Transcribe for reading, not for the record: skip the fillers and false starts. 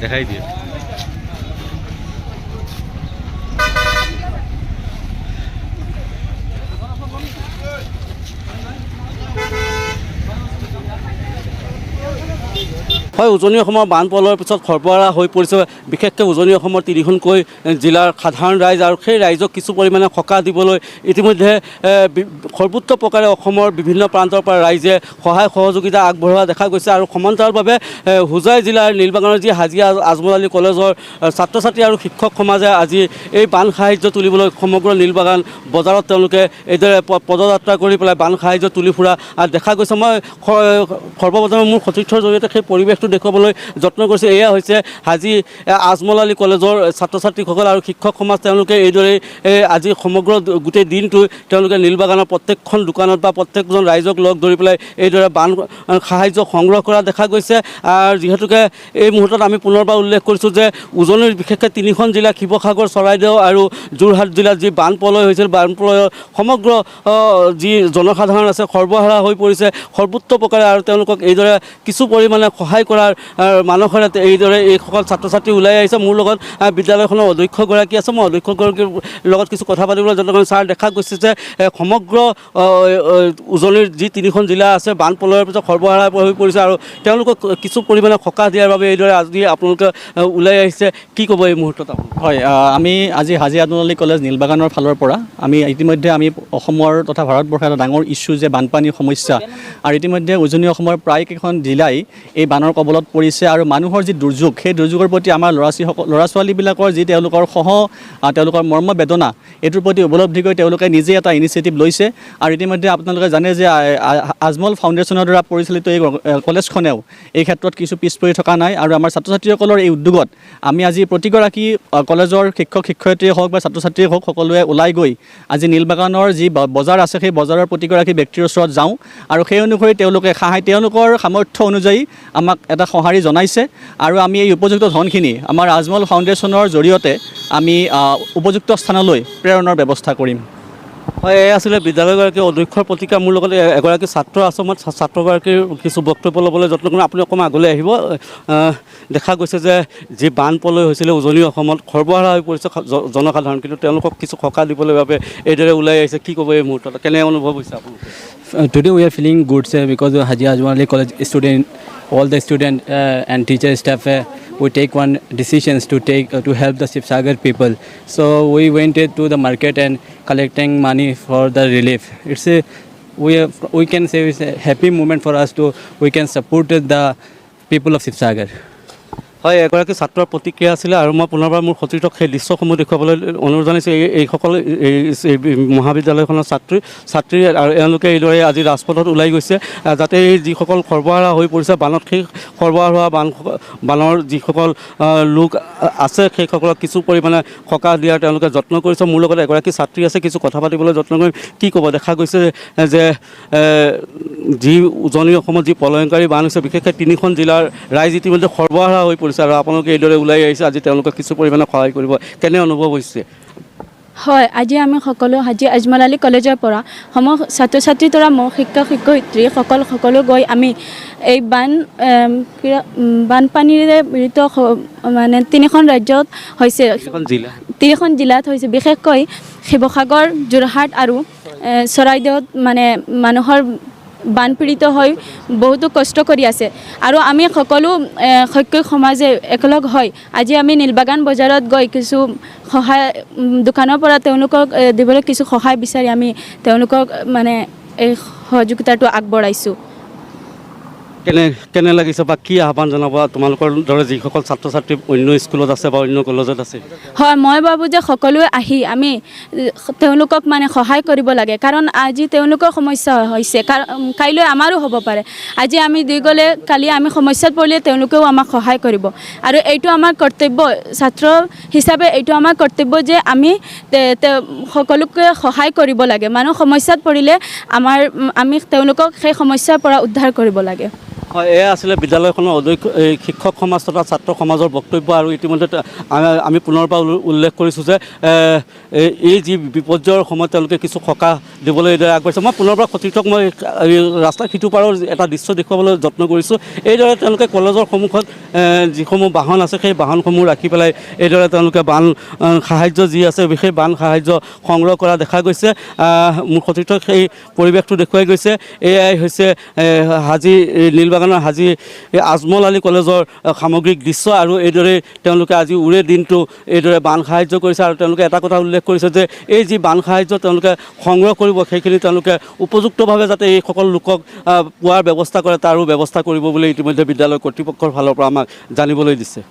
দেখাই দিয়ে হয় উজনি অসমৰ বান পলৰ পিছত সৰ্বহাৰা হৈ পৰিছে বিশেষকৈ উজনি অসমৰ তিনিখনকৈ জিলাৰ সাধাৰণ ৰাইজ আৰু সেই ৰাইজক কিছু পৰিমাণে সকাহ দিবলৈ ইতিমধ্যে সৰ্বোচ্চ প্ৰকাৰে অসমৰ বিভিন্ন প্ৰান্তৰ পৰা ৰাইজে সহায় সহযোগিতা আগবঢ়োৱা দেখা গৈছে আৰু সমান্তৰালভাৱে হোজাই জিলাৰ নীলবাগানৰ যি হাজিয়া আজমল আলী কলেজৰ ছাত্ৰ ছাত্ৰী আৰু শিক্ষক সমাজে আজি এই বান সাহায্য তুলিবলৈ সমগ্ৰ নীলবাগান বজাৰত তেওঁলোকে এইদৰে পদযাত্ৰা কৰি পেলাই বান সাহায্য তুলি ফুৰা দেখা গৈছে। মই সৰ্বপ্ৰথমে মোৰ সতীৰ্থৰ জৰিয়তে সেই পৰিৱেশটো দেখুৱাবলৈ যত্ন কৰিছে। এয়া হৈছে হাজী আজমল আলী কলেজৰ ছাত্ৰ ছাত্ৰীসকল আৰু শিক্ষক সমাজ। তেওঁলোকে এইদৰে আজি সমগ্ৰ গোটেই দিনটো তেওঁলোকে নীলবাগানৰ প্ৰত্যেকখন দোকানত বা প্ৰত্যেকজন ৰাইজক লগ ধৰি পেলাই এইদৰে বান সাহায্য সংগ্ৰহ কৰা দেখা গৈছে। আৰু যিহেতুকে এই মুহূৰ্তত আমি পুনৰবাৰ উল্লেখ কৰিছোঁ যে উজনিৰ বিশেষকৈ তিনিখন জিলা শিৱসাগৰ চৰাইদেউ আৰু যোৰহাট জিলাত যি বান প্ৰলয় হৈছিল, বান প্ৰলয়ৰ সমগ্ৰ যি জনসাধাৰণ আছে সৰ্বহাৰা হৈ পৰিছে সৰ্বোচ্চ প্ৰকাৰে আৰু তেওঁলোকক এইদৰে কিছু পৰিমাণে সহায় কৰাৰ মানসেৰে এইদৰে এইসকল ছাত্ৰ ছাত্ৰী ওলাই আহিছে। মোৰ লগত বিদ্যালয়খনৰ অধ্যক্ষগৰাকী আছে, মই অধ্যক্ষগৰাকীৰ লগত কিছু কথা পাতিবলৈ যত্ন কৰিম। ছাৰ, দেখা গৈছে যে সমগ্ৰ উজনিৰ যি তিনিখন জিলা আছে বান প্ৰলয়ৰ পিছত সৰ্বহাৰা হৈ পৰিছে আৰু তেওঁলোকক কিছু পৰিমাণে সকাহ দিয়াৰ বাবে এইদৰে আজি আপোনালোকে ওলাই আহিছে। কি ক'ব এই মুহূৰ্তত? হয়, আমি আজি হাজী আজমল আলী কলেজ নীলবাগানৰ ফালৰ পৰা আমি ইতিমধ্যে অসমৰ তথা ভাৰতবৰ্ষৰ এটা ডাঙৰ ইছ্যু যে বানপানীৰ সমস্যা, আৰু ইতিমধ্যে উজনি অসমৰ প্ৰায়কেইখন জিলাই এই বানৰ কবলত পৰিছে আৰু মানুহৰ যি দুৰ্যোগ, সেই দুৰ্যোগৰ প্ৰতি আমাৰ ল'ৰা ছোৱালীবিলাকৰ যি তেওঁলোকৰ তেওঁলোকৰ মৰ্ম বেদনা, এইটোৰ প্ৰতি উপলব্ধি কৰি তেওঁলোকে নিজে এটা ইনিচিয়েটিভ লৈছে। আৰু ইতিমধ্যে আপোনালোকে জানে যে আজমল ফাউণ্ডেশ্যনৰ দ্বাৰা পৰিচালিত এই কলেজখনেও এই ক্ষেত্ৰত কিছু পিছ পৰি থকা নাই। আৰু আমাৰ ছাত্ৰ ছাত্ৰীসকলৰ এই উদ্যোগত আমি আজি প্ৰতিগৰাকী কলেজৰ শিক্ষক শিক্ষয়িত্ৰীয়ে হওক বা ছাত্ৰ ছাত্ৰীয়ে হওক সকলোৱে ওলাই গৈ আজি নীলবাগানৰ যি বজাৰ আছে সেই বজাৰৰ প্ৰতিগৰাকী ব্যক্তিৰ ওচৰত যাওঁ আৰু সেই অনুসৰি তেওঁলোকৰ সামৰ্থ্য অনুযায়ী আমাক এটা সঁহাৰি জনাইছে। আৰু আমি এই উপযুক্ত ধনখিনি আমাৰ আজমল ফাউণ্ডেশ্যনৰ জৰিয়তে আমি উপযুক্ত স্থানলৈ প্ৰেৰণৰ ব্যৱস্থা কৰিম। হয়, এই আছিলে বিদ্যালয়গৰাকীৰ অধ্যক্ষৰ প্ৰতিক্ৰিয়া। মোৰ লগত এগৰাকী ছাত্ৰ আছে, মই ছাত্ৰগৰাকীৰ কিছু বক্তব্য ল'বলৈ যত্ন কৰিম। আপুনি অকণমান আগলৈ আহিব। দেখা গৈছে যে যি বান প্ৰলয় হৈছিলে উজনি অসমত সৰ্বহাৰা হৈ পৰিছে জনসাধাৰণ, কিন্তু তেওঁলোকক কিছু সকাহ দিবলৈ বাবে এইদৰে ওলাই আহিছে। কি ক'ব এই মুহূৰ্তত? কেনে অনুভৱ হৈছে আপোনালোকে? Today we are feeling good, sir, because Haji Ajmal Ali College student, all the student and teacher staff, we take one decisions to help the Sibsagar people. So we went to the market and collecting money for the relief. We can say it's a happy moment for us we can support the people of Sibsagar. হয়, এগৰাকী ছাত্ৰৰ প্ৰতিক্ৰিয়া আছিলে আৰু মই পুনৰবাৰ মোৰ সতীৰ্থক সেই দৃশ্যসমূহ দেখুৱাবলৈ অনুৰোধ জনাইছোঁ। এইসকল মহাবিদ্যালয়খনৰ ছাত্ৰী আৰু এওঁলোকে এইদৰে আজি ৰাজপথত ওলাই গৈছে যাতে এই যিসকল সৰ্বহাৰা হৈ পৰিছে বানত, সেই সৰ্বহাৰা হোৱা বানৰ যিসকল লোক আছে সেইসকলক কিছু পৰিমাণে সকাহ দিয়াৰ তেওঁলোকে যত্ন কৰিছে। মোৰ লগত এগৰাকী ছাত্ৰী আছে, কিছু কথা পাতিবলৈ যত্ন কৰিম। কি ক'ব? দেখা গৈছে যে যি উজনি অসমত যি প্ৰলয়ংকাৰী বান হৈছে বিশেষকৈ তিনিখন জিলাৰ ৰাইজ ইতিমধ্যে সৰ্বহাৰা হৈ পৰিছে আৰু আপোনালোকে এইদৰে ওলাই আহিছে আজি তেওঁলোকক কিছু পৰিমাণে সহায় কৰিব। কেনে অনুভৱ হৈছে? হয়, আজি আমি সকলো হাজী আজমল আলী কলেজৰ পৰা ছাত্ৰ ছাত্ৰীৰ দ্বাৰা মোৰ শিক্ষক শিক্ষয়িত্ৰী সকলো গৈ আমি এই বানপানীৰে পীড়িত মানে তিনিখন ৰাজ্যত হৈছে, তিনিখন জিলাত হৈছে, বিশেষকৈ শিৱসাগৰ, যোৰহাট আৰু চৰাইদেউত মানে মানুহৰ বানপীড়িত হৈ বহুতো কষ্ট কৰি আছে। আৰু আমি সকলো শৈক্ষিক সমাজে একেলগ হৈ আজি আমি নীলবাগান বজাৰত গৈ কিছু সহায় দোকানৰ পৰা তেওঁলোকক দিবলৈ কিছু সহায় বিচাৰি আমি তেওঁলোকক মানে এই সহযোগিতাটো আগবঢ়াইছোঁ। কেনে লাগিছে বা কি আহ্বান জনাব তোমালোকৰ দৰে যিসকল ছাত্ৰ ছাত্ৰী অন্য স্কুলত আছে বা অন্য কলেজত আছে? হয়, মই ভাবোঁ যে সকলোৱে আহি আমি তেওঁলোকক মানে সহায় কৰিব লাগে, কাৰণ আজি তেওঁলোকৰ সমস্যা হৈছে, কাইলৈ আমাৰো হ'ব পাৰে। আজি আমি দি গ'লে কালি আমি সমস্যাত পৰিলে তেওঁলোকেও আমাক সহায় কৰিব। আৰু এইটো আমাৰ কৰ্তব্য, ছাত্ৰ হিচাপে এইটো আমাৰ কৰ্তব্য যে আমি সকলোকে সহায় কৰিব লাগে। মানুহ সমস্যাত পৰিলে আমি তেওঁলোকক সেই সমস্যাৰ পৰা উদ্ধাৰ কৰিব লাগে। হয়, এয়া আছিলে বিদ্যালয়খনৰ অধ্যক্ষ শিক্ষক সমাজ তথা ছাত্ৰ সমাজৰ বক্তব্য। আৰু ইতিমধ্যে আমি পুনৰ পৰা উল্লেখ কৰিছোঁ যে এই যি বিপৰ্যয়ৰ সময়ত তেওঁলোকে কিছু সকাহ দিবলৈ এইদৰে আগবাঢ়িছে। মই পুনৰ পৰা সতীৰ্থক মই ৰাস্তাৰ সিটো পাৰৰ এটা দৃশ্য দেখুৱাবলৈ যত্ন কৰিছোঁ। এইদৰে তেওঁলোকে কলেজৰ সন্মুখত যিসমূহ বাহন আছে সেই বাহনসমূহ ৰাখি পেলাই এইদৰে তেওঁলোকে বান সাহাৰ্য যি আছে সেই বান সাহাৰ্য সংগ্ৰহ কৰা দেখা গৈছে। মোৰ সতীৰ্থক সেই পৰিৱেশটো দেখুৱাই গৈছে। এয়াই হৈছে হাজী নীলবাগানৰ হাজী আজমল আলী কলেজৰ সামগ্ৰিক দৃশ্য। আৰু এইদৰে তেওঁলোকে আজি উৰে দিনটো এইদৰে বান সাহাৰ্য কৰিছে। আৰু তেওঁলোকে এটা কথা উল্লেখ কৰিছে যে এই যি বান সাহাৰ্য তেওঁলোকে সংগ্ৰহ কৰিব সেইখিনি তেওঁলোকে উপযুক্তভাৱে যাতে এইসকল লোকক পোৱাৰ ব্যৱস্থা কৰে তাৰো ব্যৱস্থা কৰিব বুলি ইতিমধ্যে বিদ্যালয় কৰ্তৃপক্ষৰ ফালৰ পৰা আমাক জানিবলৈ দিছে।